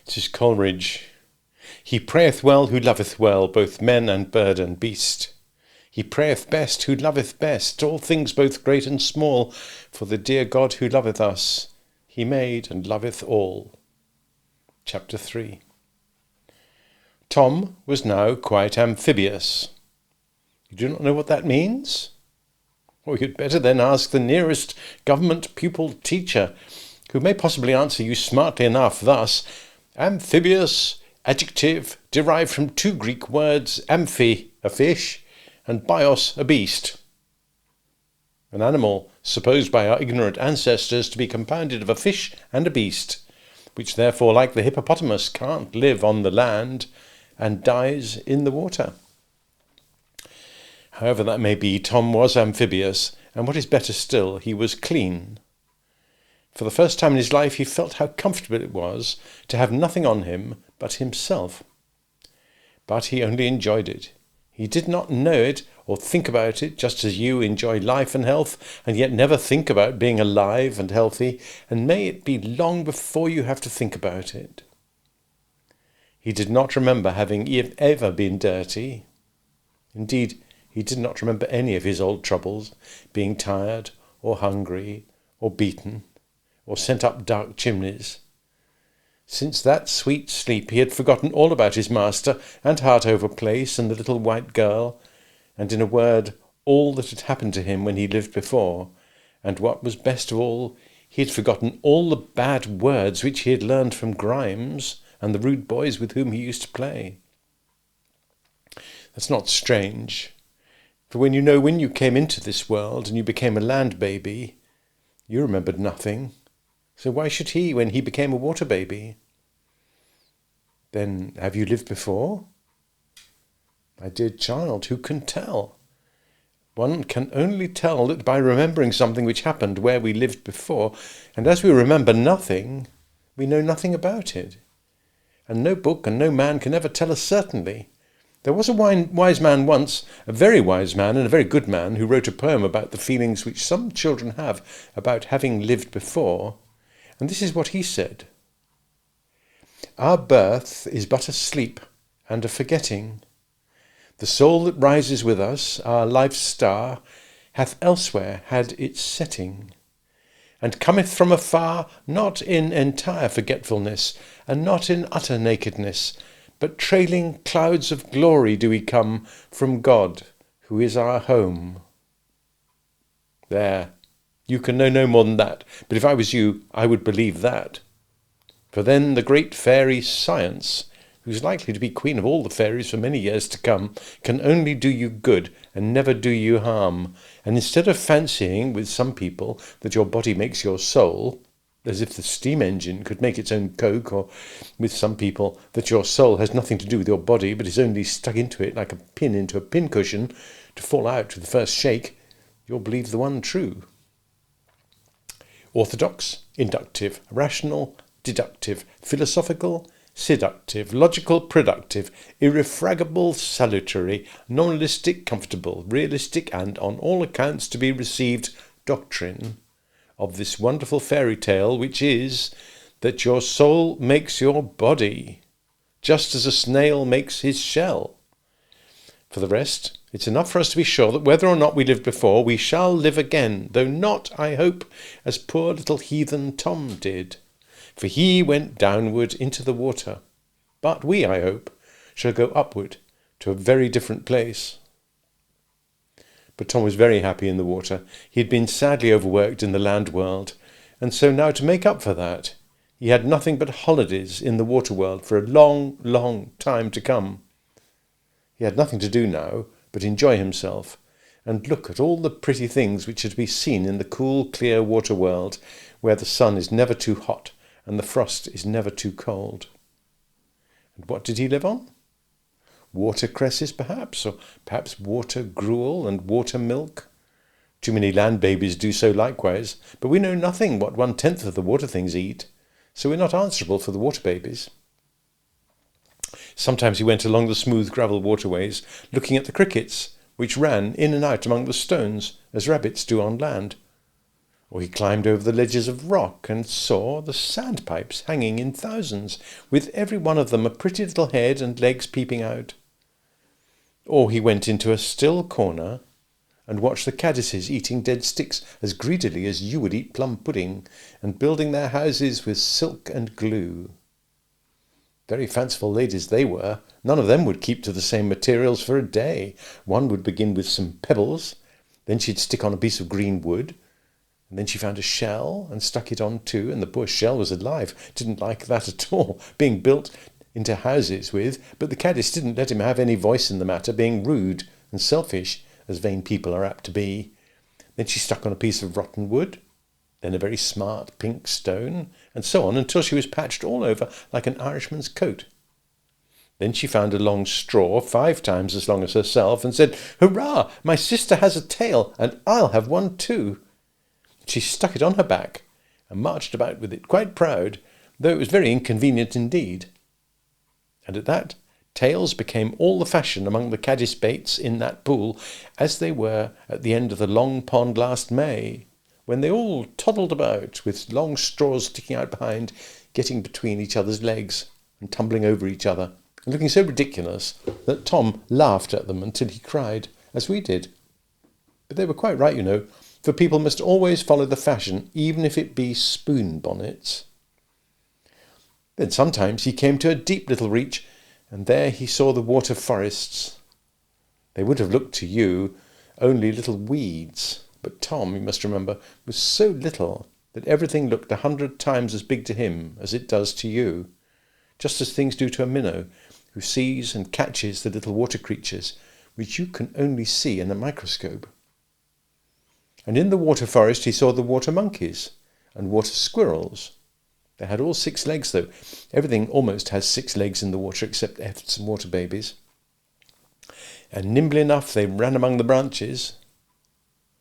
This is Coleridge. He prayeth well who loveth well, both men and bird and beast. He prayeth best who loveth best, all things both great and small, for the dear God who loveth us, he made and loveth all. Chapter 3. Tom was now quite amphibious. You do not know what that means? Or you'd better then ask the nearest government pupil teacher, who may possibly answer you smartly enough thus: amphibious, adjective, derived from two Greek words, amphi, a fish, and bios, a beast. An animal supposed by our ignorant ancestors to be compounded of a fish and a beast, which therefore, like the hippopotamus, can't live on the land and dies in the water. However that may be, Tom was amphibious, and what is better still, he was clean. For the first time in his life he felt how comfortable it was to have nothing on him but himself. But he only enjoyed it. He did not know it or think about it, just as you enjoy life and health, and yet never think about being alive and healthy, and may it be long before you have to think about it. He did not remember having ever been dirty. Indeed, he did not remember any of his old troubles, being tired or hungry or beaten or sent up dark chimneys. Since that sweet sleep he had forgotten all about his master and Hartover Place and the little white girl, and in a word, all that had happened to him when he lived before, and what was best of all, he had forgotten all the bad words which he had learned from Grimes and the rude boys with whom he used to play. That's not strange, for when you came into this world and you became a land baby, you remembered nothing. So why should he when he became a water baby? Then have you lived before? My dear child, who can tell? One can only tell that by remembering something which happened where we lived before, and as we remember nothing, we know nothing about it. And no book and no man can ever tell us certainly. There was a wise man once, a very wise man and a very good man, who wrote a poem about the feelings which some children have about having lived before. And this is what he said: Our birth is but a sleep and a forgetting. The soul that rises with us, our life's star, hath elsewhere had its setting, and cometh from afar, not in entire forgetfulness, and not in utter nakedness, but trailing clouds of glory do we come from God, who is our home. There. You can know no more than that, but if I was you, I would believe that. For then the great fairy Science, who's likely to be queen of all the fairies for many years to come, can only do you good and never do you harm. And instead of fancying with some people that your body makes your soul, as if the steam engine could make its own coke, or with some people that your soul has nothing to do with your body but is only stuck into it like a pin into a pincushion to fall out with the first shake, you'll believe the one true. Orthodox, inductive, rational, deductive, philosophical, seductive, logical, productive, irrefragable, salutary, non-realistic, comfortable, realistic, and on all accounts to be received doctrine of this wonderful fairy tale, which is that your soul makes your body, just as a snail makes his shell. For the rest, it's enough for us to be sure that whether or not we lived before, we shall live again, though not, I hope, as poor little heathen Tom did. For he went downward into the water, but we, I hope, shall go upward to a very different place. But Tom was very happy in the water. He had been sadly overworked in the land world, and so now to make up for that, he had nothing but holidays in the water world for a long, long time to come. He had nothing to do now but enjoy himself, and look at all the pretty things which are to be seen in the cool, clear water world, where the sun is never too hot and the frost is never too cold. And what did he live on? Watercresses, perhaps, or perhaps water gruel and water milk. Too many land babies do so likewise, but we know nothing what 1/10 of the water things eat, so we're not answerable for the water babies. Sometimes he went along the smooth gravel waterways, looking at the crickets, which ran in and out among the stones, as rabbits do on land. Or he climbed over the ledges of rock and saw the sandpipes hanging in thousands, with every one of them a pretty little head and legs peeping out. Or he went into a still corner and watched the caddises eating dead sticks as greedily as you would eat plum pudding, and building their houses with silk and glue. Very fanciful ladies they were. None of them would keep to the same materials for a day. One would begin with some pebbles, then she'd stick on a piece of green wood, and then she found a shell and stuck it on too, and the poor shell was alive, didn't like that at all, being built into houses with, but the caddis didn't let him have any voice in the matter, being rude and selfish, as vain people are apt to be. Then she stuck on a piece of rotten wood, then a very smart pink stone, and so on until she was patched all over like an Irishman's coat. Then she found a long straw 5 times as long as herself, and said, "Hurrah! My sister has a tail, and I'll have one too." She stuck it on her back, and marched about with it quite proud, though it was very inconvenient indeed. And at that, tails became all the fashion among the caddis baits in that pool, as they were at the end of the long pond last May, when they all toddled about with long straws sticking out behind, getting between each other's legs and tumbling over each other, and looking so ridiculous that Tom laughed at them until he cried, as we did. But they were quite right, you know, for people must always follow the fashion, even if it be spoon bonnets. Then sometimes he came to a deep little reach, and there he saw the water forests. They would have looked to you only little weeds, but Tom, you must remember, was so little that everything looked 100 times as big to him as it does to you, just as things do to a minnow, who sees and catches the little water creatures which you can only see in a microscope. And in the water forest he saw the water monkeys and water squirrels. They had all 6 legs, though. Everything almost has 6 legs in the water, except efts and water babies. And nimbly enough they ran among the branches.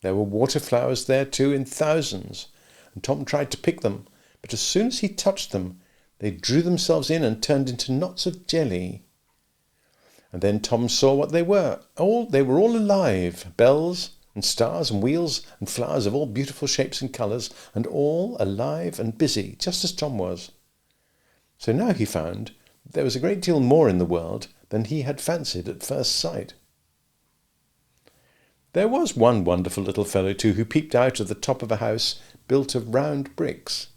There were water flowers there too in thousands, and Tom tried to pick them, but as soon as he touched them, they drew themselves in and turned into knots of jelly. And then Tom saw what they were. They were all alive, bells and stars and wheels and flowers of all beautiful shapes and colours, and all alive and busy, just as Tom was. So now he found there was a great deal more in the world than he had fancied at first sight. There was one wonderful little fellow too, who peeped out of the top of a house built of round bricks.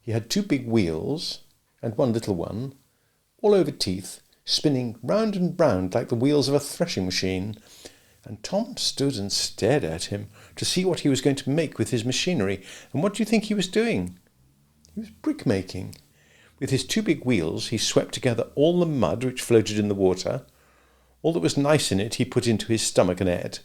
He had 2 big wheels and one little one, all over teeth, spinning round and round like the wheels of a threshing machine, and Tom stood and stared at him to see what he was going to make with his machinery. And what do you think he was doing? He was brick-making. With his 2 big wheels he swept together all the mud which floated in the water. All that was nice in it he put into his stomach and ate,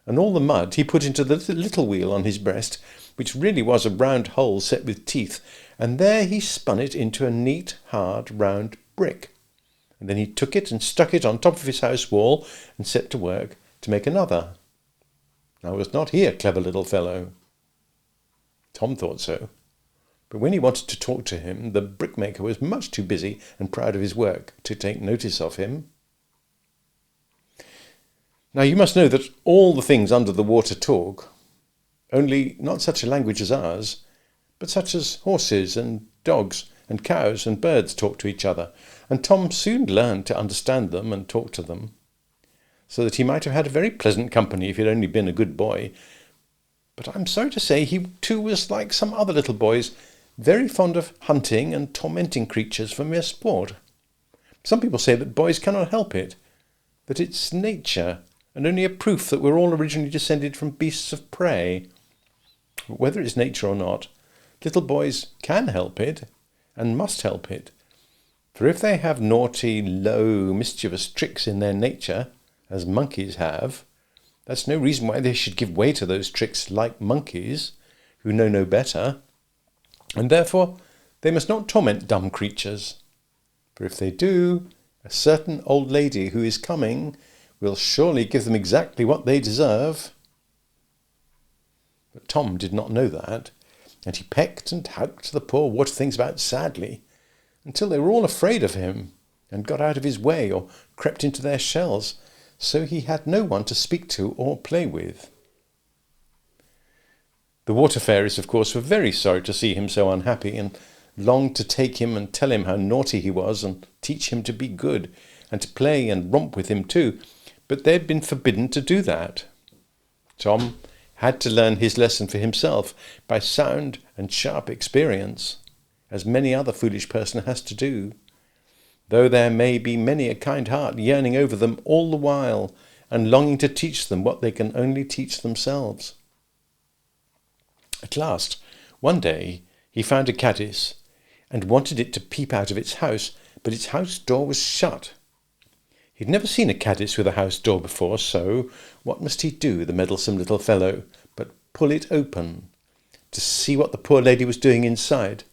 and all the mud he put into the little wheel on his breast, which really was a round hole set with teeth, and there he spun it into a neat, hard, round brick. And then he took it and stuck it on top of his house wall and set to work to make another. Now was not he a clever little fellow? Tom thought so. But when he wanted to talk to him, the brickmaker was much too busy and proud of his work to take notice of him. Now you must know that all the things under the water talk, only not such a language as ours, but such as horses and dogs and cows and birds talk to each other, and Tom soon learned to understand them and talk to them, so that he might have had a very pleasant company if he had only been a good boy. But I'm sorry to say he too was like some other little boys, very fond of hunting and tormenting creatures for mere sport. Some people say that boys cannot help it, that it's nature, and only a proof that we're all originally descended from beasts of prey. But whether it's nature or not, little boys can help it, and must help it. For if they have naughty, low, mischievous tricks in their nature, as monkeys have, that's no reason why they should give way to those tricks like monkeys, who know no better, and therefore they must not torment dumb creatures. For if they do, a certain old lady who is coming will surely give them exactly what they deserve. But Tom did not know that, and he pecked and hacked the poor water things about sadly, until they were all afraid of him, and got out of his way or crept into their shells, so he had no one to speak to or play with. The water fairies, of course, were very sorry to see him so unhappy and longed to take him and tell him how naughty he was and teach him to be good and to play and romp with him too, but they had been forbidden to do that. Tom had to learn his lesson for himself by sound and sharp experience, as many other foolish person has to do, though there may be many a kind heart yearning over them all the while and longing to teach them what they can only teach themselves. At last, one day, he found a caddis and wanted it to peep out of its house, but its house door was shut. He'd never seen a caddis with a house door before, so what must he do, the meddlesome little fellow, but pull it open to see what the poor lady was doing inside?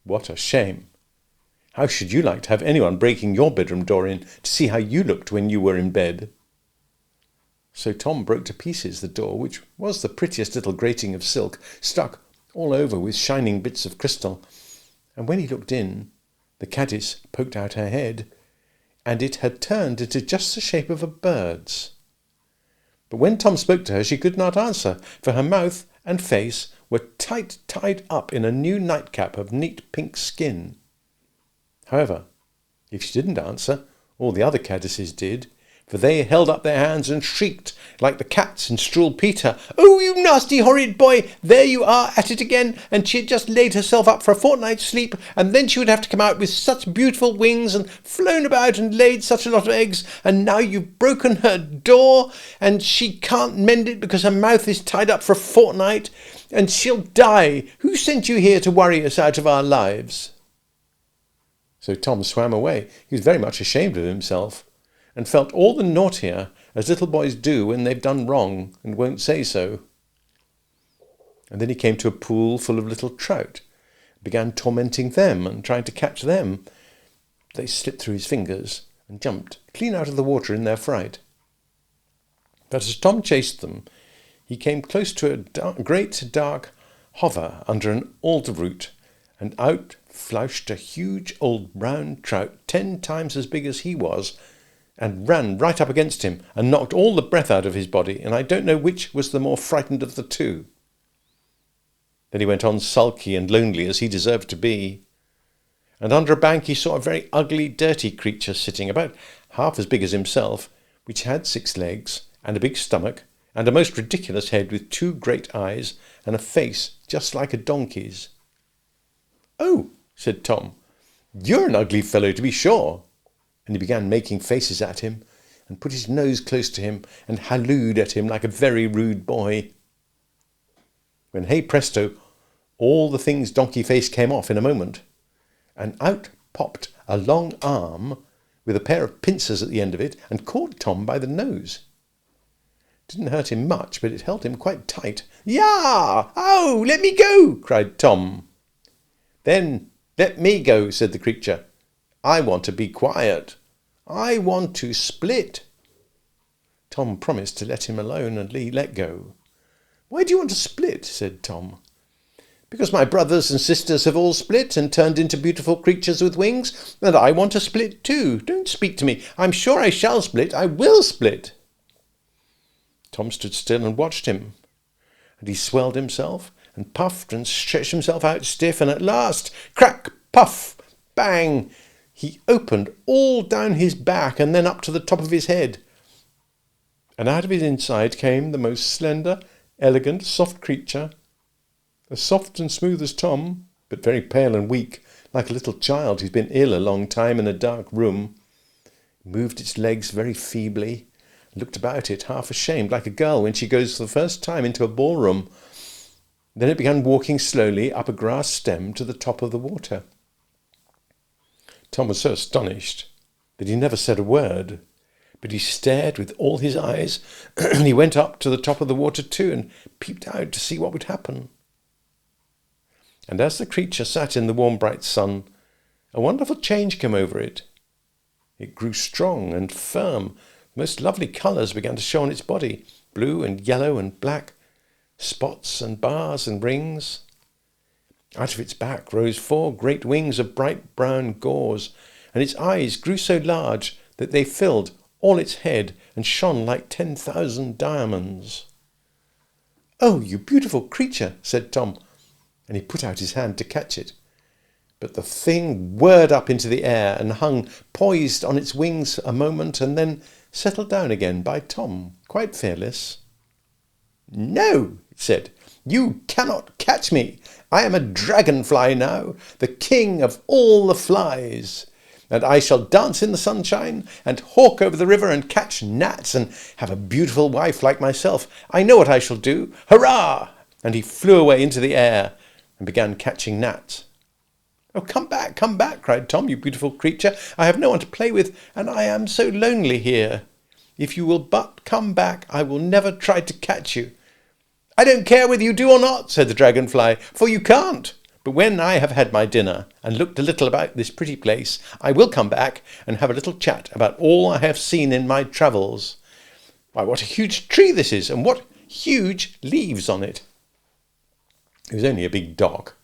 What a shame! How should you like to have anyone breaking your bedroom door in to see how you looked when you were in bed? So Tom broke to pieces the door, which was the prettiest little grating of silk, stuck all over with shining bits of crystal, and when he looked in, the caddis poked out her head, and it had turned into just the shape of a bird's. But when Tom spoke to her, she could not answer, for her mouth and face were tied up in a new nightcap of neat pink skin. However, if she didn't answer, all the other caddises did, for they held up their hands and shrieked like the cats in Struwwelpeter. Peter. "Oh, you nasty, horrid boy! There you are at it again! And she had just laid herself up for a fortnight's sleep, and then she would have to come out with such beautiful wings and flown about and laid such a lot of eggs, and now you've broken her door, and she can't mend it because her mouth is tied up for a fortnight, and she'll die. Who sent you here to worry us out of our lives?" So Tom swam away. He was very much ashamed of himself, and felt all the naughtier, as little boys do when they've done wrong and won't say so. And then he came to a pool full of little trout, began tormenting them and trying to catch them. They slipped through his fingers and jumped clean out of the water in their fright. But as Tom chased them, he came close to a great dark hover under an alder root, and out flourished a huge old brown trout 10 times as big as he was, and ran right up against him and knocked all the breath out of his body, and I don't know which was the more frightened of the two. Then he went on sulky and lonely as he deserved to be, and under a bank he saw a very ugly, dirty creature sitting, about half as big as himself, which had 6 legs and a big stomach and a most ridiculous head with 2 great eyes and a face just like a donkey's. "Oh," said Tom, "you're an ugly fellow, to be sure." And he began making faces at him, and put his nose close to him, and hallooed at him like a very rude boy. When, hey presto, all the thing's donkey face came off in a moment, and out popped a long arm with a pair of pincers at the end of it, and caught Tom by the nose. It didn't hurt him much, but it held him quite tight. "Yah! Oh, let me go!" cried Tom. "Then let me go," said the creature. "I want to be quiet. I want to split." Tom promised to let him alone, and he let go. "Why do you want to split?" said Tom. "Because my brothers and sisters have all split and turned into beautiful creatures with wings, and I want to split too. Don't speak to me. I'm sure I shall split. I will split." Tom stood still and watched him, and he swelled himself and puffed and stretched himself out stiff, and at last, crack, puff, bang, he opened all down his back and then up to the top of his head. And out of his inside came the most slender, elegant, soft creature, as soft and smooth as Tom, but very pale and weak, like a little child who's been ill a long time in a dark room. It moved its legs very feebly, and looked about it half ashamed, like a girl when she goes for the first time into a ballroom. Then it began walking slowly up a grass stem to the top of the water. Tom was so astonished that he never said a word, but he stared with all his eyes, and he went up to the top of the water too, and peeped out to see what would happen. And as the creature sat in the warm bright sun, a wonderful change came over it. It grew strong and firm. Most lovely colours began to show on its body, blue and yellow and black, spots and bars and rings. Out of its back rose 4 great wings of bright brown gauze, and its eyes grew so large that they filled all its head and shone like 10,000 diamonds. "Oh, you beautiful creature," said Tom, and he put out his hand to catch it. But the thing whirred up into the air and hung poised on its wings a moment and then settled down again by Tom, quite fearless. "No," it said, "you cannot catch me. I am a dragonfly now, the king of all the flies. And I shall dance in the sunshine and hawk over the river and catch gnats and have a beautiful wife like myself. I know what I shall do. Hurrah!" And he flew away into the air and began catching gnats. "Oh, come back, cried Tom, "you beautiful creature. I have no one to play with, and I am so lonely here. If you will but come back, I will never try to catch you." "I don't care whether you do or not," said the dragonfly, "for you can't. But when I have had my dinner and looked a little about this pretty place, I will come back and have a little chat about all I have seen in my travels. Why, what a huge tree this is, and what huge leaves on it." It was only a big dock.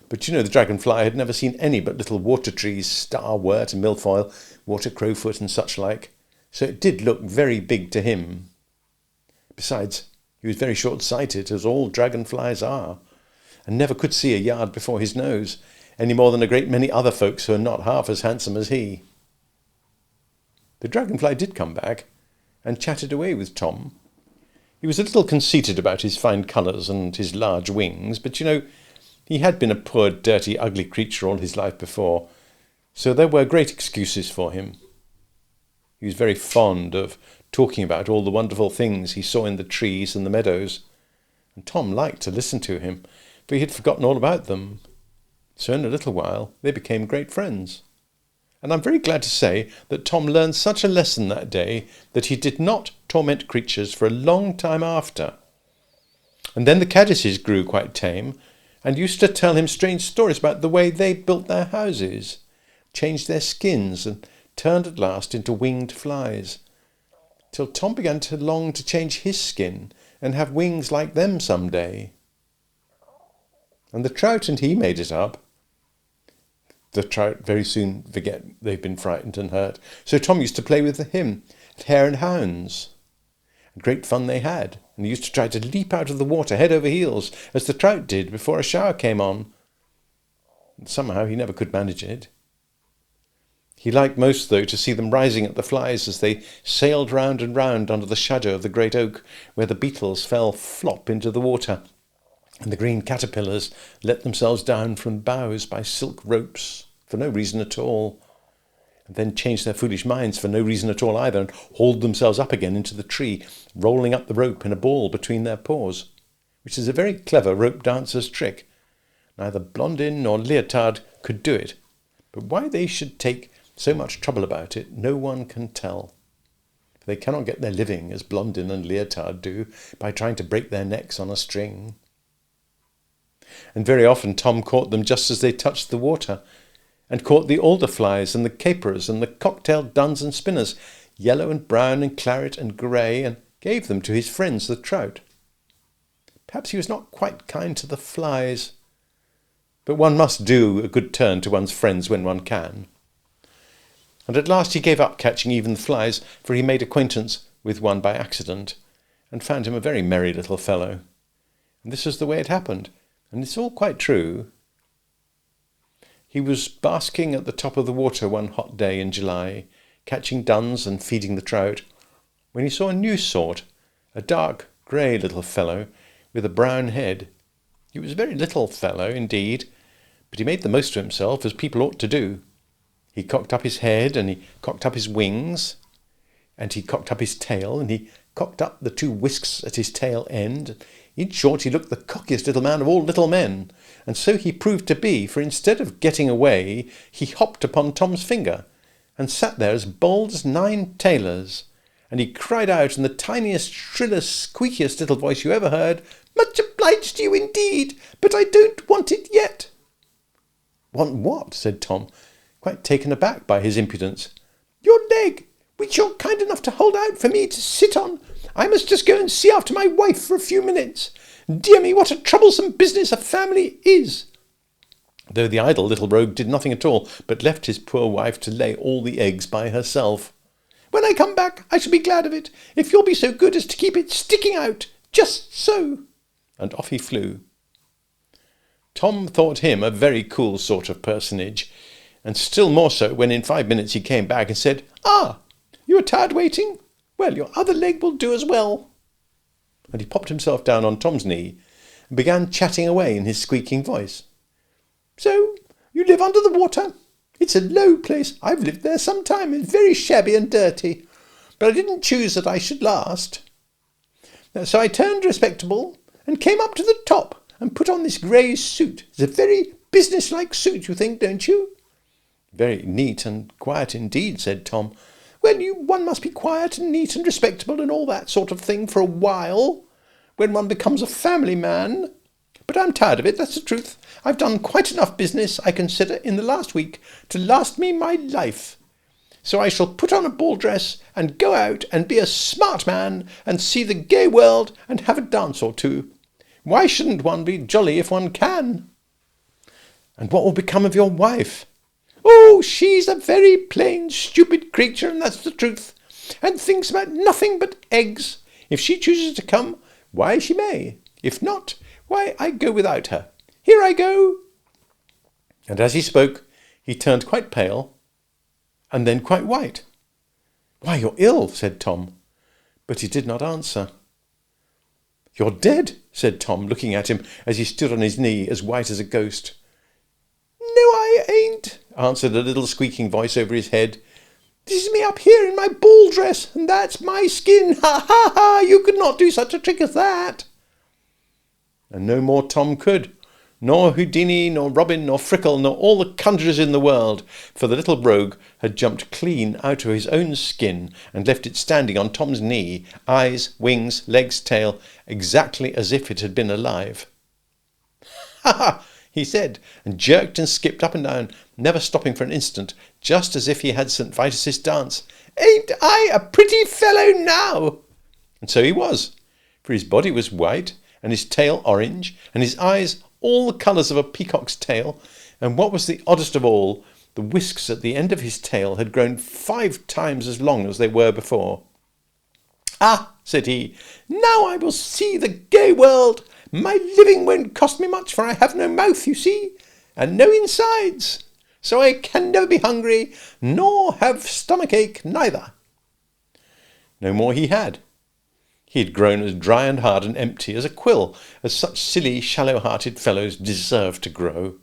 But the dragonfly had never seen any but little water trees, starwort and milfoil, water crowfoot and such like, so it did look very big to him. Besides, he was very short-sighted, as all dragonflies are, and never could see a yard before his nose, any more than a great many other folks who are not half as handsome as he. The dragonfly did come back, and chatted away with Tom. He was a little conceited about his fine colours and his large wings, but he had been a poor, dirty, ugly creature all his life before, so there were great excuses for him. He was very fond of talking about all the wonderful things he saw in the trees and the meadows, and Tom liked to listen to him, for he had forgotten all about them. So in a little while they became great friends. And I'm very glad to say that Tom learned such a lesson that day that he did not torment creatures for a long time after. And then the caddises grew quite tame, and used to tell him strange stories about the way they built their houses, changed their skins, and turned at last into winged flies, till Tom began to long to change his skin and have wings like them some day. And the trout and he made it up. The trout very soon forget they've been frightened and hurt, so Tom used to play with him at hare and hounds. Great fun they had, and he used to try to leap out of the water head over heels, as the trout did before a shower came on. And somehow he never could manage it. He liked most, though, to see them rising at the flies as they sailed round and round under the shadow of the great oak, where the beetles fell flop into the water, and the green caterpillars let themselves down from boughs by silk ropes, for no reason at all, and then changed their foolish minds for no reason at all either, and hauled themselves up again into the tree, rolling up the rope in a ball between their paws, which is a very clever rope dancer's trick. Neither Blondin nor Leotard could do it, but why they should take so much trouble about it, no one can tell. For they cannot get their living, as Blondin and Leotard do, by trying to break their necks on a string. And very often Tom caught them just as they touched the water, and caught the alder flies and the capers and the cocktailed duns and spinners, yellow and brown and claret and grey, and gave them to his friends the trout. Perhaps he was not quite kind to the flies, but one must do a good turn to one's friends when one can. And at last he gave up catching even the flies, for he made acquaintance with one by accident, and found him a very merry little fellow. And this was the way it happened, and it's all quite true. He was basking at the top of the water one hot day in July, catching duns and feeding the trout, when he saw a new sort, a dark grey little fellow with a brown head. He was a very little fellow indeed, but he made the most of himself, as people ought to do. He cocked up his head, and he cocked up his wings, and he cocked up his tail, and he cocked up the two whisks at his tail end. In short, he looked the cockiest little man of all little men, and so he proved to be, for instead of getting away, he hopped upon Tom's finger, and sat there as bold as 9 tailors, and he cried out in the tiniest, shrillest, squeakiest little voice you ever heard, "Much obliged to you indeed, but I don't want it yet." "Want what?" said Tom, quite taken aback by his impudence. "Your leg, which you're kind enough to hold out for me to sit on. I must just go and see after my wife for a few minutes. Dear me, what a troublesome business a family is." Though the idle little rogue did nothing at all, but left his poor wife to lay all the eggs by herself. "When I come back, I shall be glad of it, if you'll be so good as to keep it sticking out, just so." and off he flew. Tom thought him a very cool sort of personage, and still more so when in 5 minutes he came back and said, "Ah, you are tired waiting? Well, your other leg will do as well." And he popped himself down on Tom's knee and began chatting away in his squeaking voice. "So, you live under the water? It's a low place. I've lived there some time. It's very shabby and dirty. But I didn't choose that I should last. So I turned respectable and came up to the top and put on this grey suit. It's a very business-like suit, you think, don't you?" "Very neat and quiet indeed," said Tom. "Well, one must be quiet and neat and respectable and all that sort of thing for a while, when one becomes a family man. But I'm tired of it, that's the truth. I've done quite enough business, I consider, in the last week to last me my life. So I shall put on a ball dress and go out and be a smart man and see the gay world and have a dance or two. Why shouldn't one be jolly if one can?" "And what will become of your wife?" "Oh, she's a very plain, stupid creature, and that's the truth, and thinks about nothing but eggs. If she chooses to come, why, she may. If not, why, I go without her. Here I go." And as he spoke, he turned quite pale, and then quite white. "Why, you're ill," said Tom, but he did not answer. "You're dead," said Tom, looking at him as he stood on his knee, as white as a ghost. "No, I ain't," answered a little squeaking voice over his head. "This is me up here in my ball dress, and that's my skin. Ha, ha, ha! You could not do such a trick as that." And no more Tom could, nor Houdini, nor Robin, nor Frickle, nor all the conjurers in the world, for the little rogue had jumped clean out of his own skin and left it standing on Tom's knee, eyes, wings, legs, tail, exactly as if it had been alive. "Ha, ha!" he said, and jerked and skipped up and down, never stopping for an instant, just as if he had St. Vitus's dance. "Ain't I a pretty fellow now?" And so he was, for his body was white, and his tail orange, and his eyes all the colours of a peacock's tail, and what was the oddest of all, the whisks at the end of his tail had grown 5 times as long as they were before. "Ah," said he, "now I will see the gay world. My living won't cost me much, for I have no mouth, you see, and no insides, so I can never be hungry, nor have stomach-ache neither." No more he had. He had grown as dry and hard and empty as a quill, as such silly, shallow-hearted fellows deserve to grow.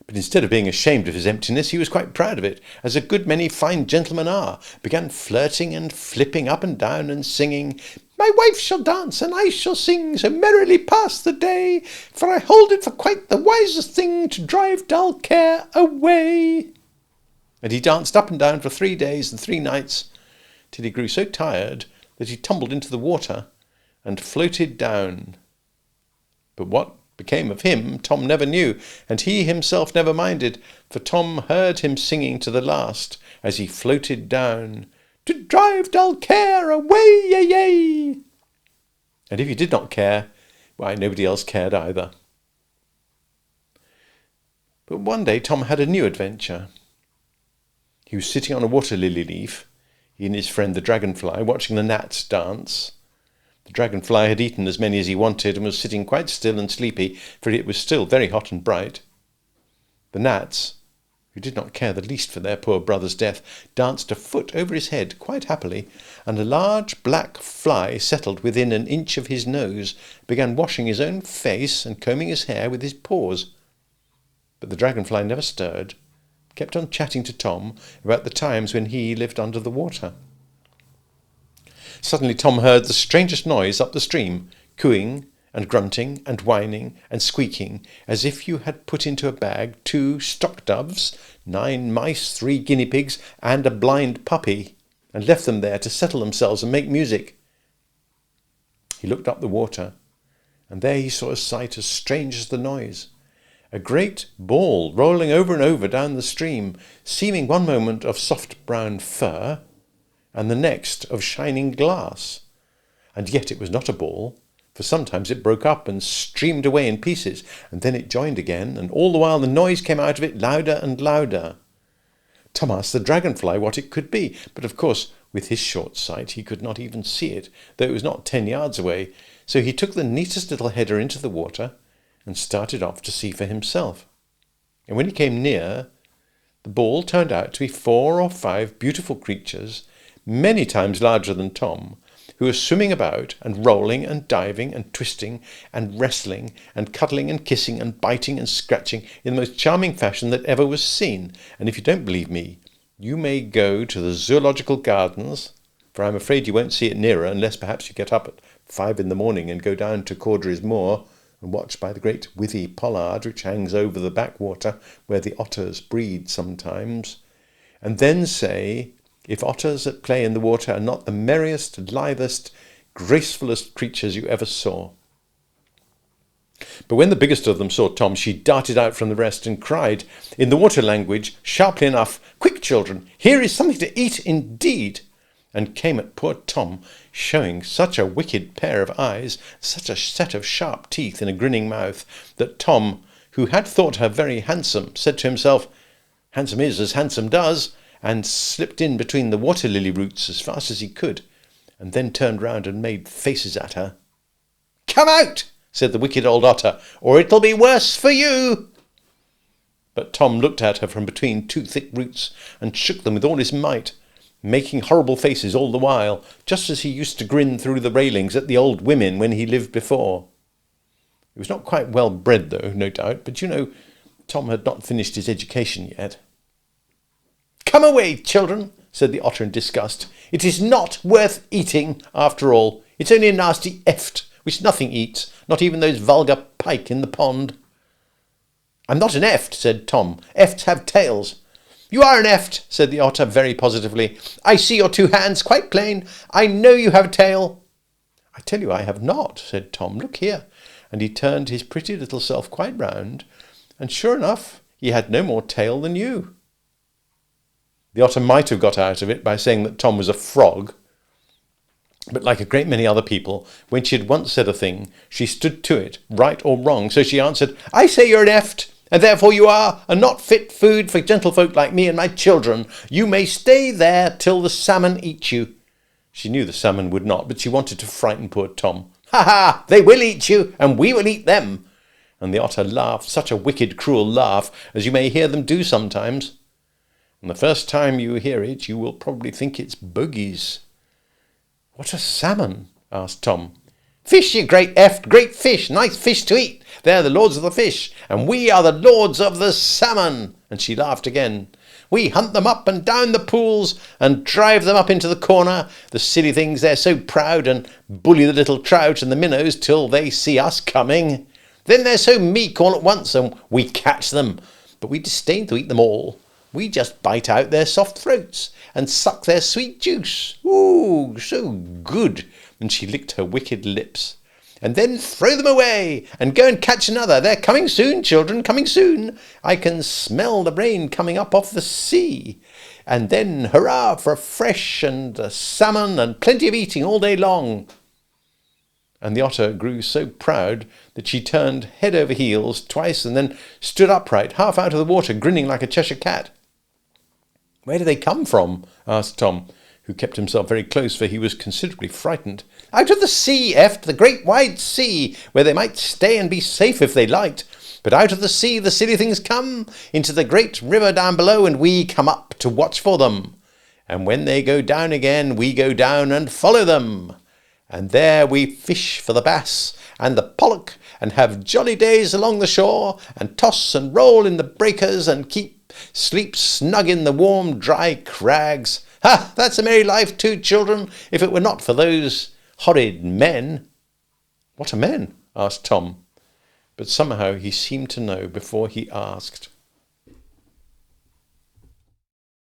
But instead of being ashamed of his emptiness, he was quite proud of it, as a good many fine gentlemen are, began flirting and flipping up and down and singing, "My wife shall dance and I shall sing, so merrily pass the day, for I hold it for quite the wisest thing to drive dull care away." And he danced up and down for 3 days and 3 nights, till he grew so tired that he tumbled into the water and floated down. But what became of him Tom never knew, and he himself never minded, for Tom heard him singing to the last, as he floated down, "To drive dull care away, yea, yea." And if he did not care, why, nobody else cared either. But one day Tom had a new adventure. He was sitting on a water lily leaf, he and his friend the dragonfly, watching the gnats dance. The dragonfly had eaten as many as he wanted and was sitting quite still and sleepy, for it was still very hot and bright. The gnats, who did not care the least for their poor brother's death, danced a foot over his head quite happily, and a large black fly settled within an inch of his nose, began washing his own face and combing his hair with his paws. But the dragonfly never stirred, kept on chatting to Tom about the times when he lived under the water. Suddenly Tom heard the strangest noise up the stream, cooing and grunting and whining and squeaking, as if you had put into a bag 2 stock-doves, 9 mice, 3 guinea pigs, and a blind puppy, and left them there to settle themselves and make music. He looked up the water, and there he saw a sight as strange as the noise. A great ball rolling over and over down the stream, seeming one moment of soft brown fur, and the next of shining glass. And yet it was not a ball, for sometimes it broke up and streamed away in pieces, and then it joined again, and all the while the noise came out of it louder and louder. Tom asked the dragonfly what it could be, but of course with his short sight he could not even see it, though it was not 10 yards away, So he took the neatest little header into the water and started off to see for himself. And when he came near, the ball turned out to be 4 or 5 beautiful creatures, many times larger than Tom, who were swimming about and rolling and diving and twisting and wrestling and cuddling and kissing and biting and scratching in the most charming fashion that ever was seen. And if you don't believe me, you may go to the Zoological Gardens, for I'm afraid you won't see it nearer unless perhaps you get up at 5 in the morning and go down to Cawdry's Moor and watch by the great withy pollard which hangs over the backwater where the otters breed sometimes, and then say, if otters at play in the water are not the merriest, lithest, gracefulest creatures you ever saw. But when the biggest of them saw Tom, she darted out from the rest and cried, in the water language, sharply enough, "Quick, children, here is something to eat indeed," and came at poor Tom, showing such a wicked pair of eyes, such a set of sharp teeth in a grinning mouth, that Tom, who had thought her very handsome, said to himself, "Handsome is as handsome does," and slipped in between the water-lily roots as fast as he could, and then turned round and made faces at her. "Come out," said the wicked old otter, "or it'll be worse for you." But Tom looked at her from between 2 thick roots and shook them with all his might, making horrible faces all the while, just as he used to grin through the railings at the old women when he lived before. He was not quite well bred, though, no doubt, but Tom had not finished his education yet. "Come away, children," said the otter in disgust. "It is not worth eating, after all. It's only a nasty eft, which nothing eats, not even those vulgar pike in the pond." "I'm not an eft," said Tom. "Efts have tails." "You are an eft," said the otter very positively. "I see your 2 hands quite plain. I know you have a tail." "I tell you I have not," said Tom. "Look here." And he turned his pretty little self quite round, and sure enough, he had no more tail than you. The otter might have got out of it by saying that Tom was a frog, but like a great many other people, when she had once said a thing, she stood to it, right or wrong, so she answered, "I say you're an eft, and therefore you are not fit food for gentlefolk like me and my children. You may stay there till the salmon eat you." She knew the salmon would not, but she wanted to frighten poor Tom. "Ha ha! They will eat you, and we will eat them." And the otter laughed, such a wicked, cruel laugh, as you may hear them do sometimes. And the first time you hear it, you will probably think it's bogies. "What a salmon?" asked Tom. "Fish, you great eft, great fish, nice fish to eat. They're the lords of the fish, and we are the lords of the salmon." And she laughed again. "We hunt them up and down the pools and drive them up into the corner. The silly things, they're so proud, and bully the little trout and the minnows till they see us coming. Then they're so meek all at once, and we catch them. But we disdain to eat them all. We just bite out their soft throats and suck their sweet juice. Ooh, so good." And she licked her wicked lips. "And then throw them away and go and catch another. They're coming soon, children, coming soon. I can smell the rain coming up off the sea. And then hurrah for fresh and salmon and plenty of eating all day long." And the otter grew so proud that she turned head over heels twice and then stood upright, half out of the water, grinning like a Cheshire cat. "Where do they come from?" asked Tom, who kept himself very close, for he was considerably frightened. "Out of the sea, eft, the great wide sea, where they might stay and be safe if they liked. But out of the sea the silly things come, into the great river down below, and we come up to watch for them. And when they go down again, we go down and follow them. And there we fish for the bass and the pollock, and have jolly days along the shore, and toss and roll in the breakers, and sleep snug in the warm, dry crags. Ha! That's a merry life too, children, if it were not for those horrid men." "What are men?" asked Tom, but somehow he seemed to know before he asked.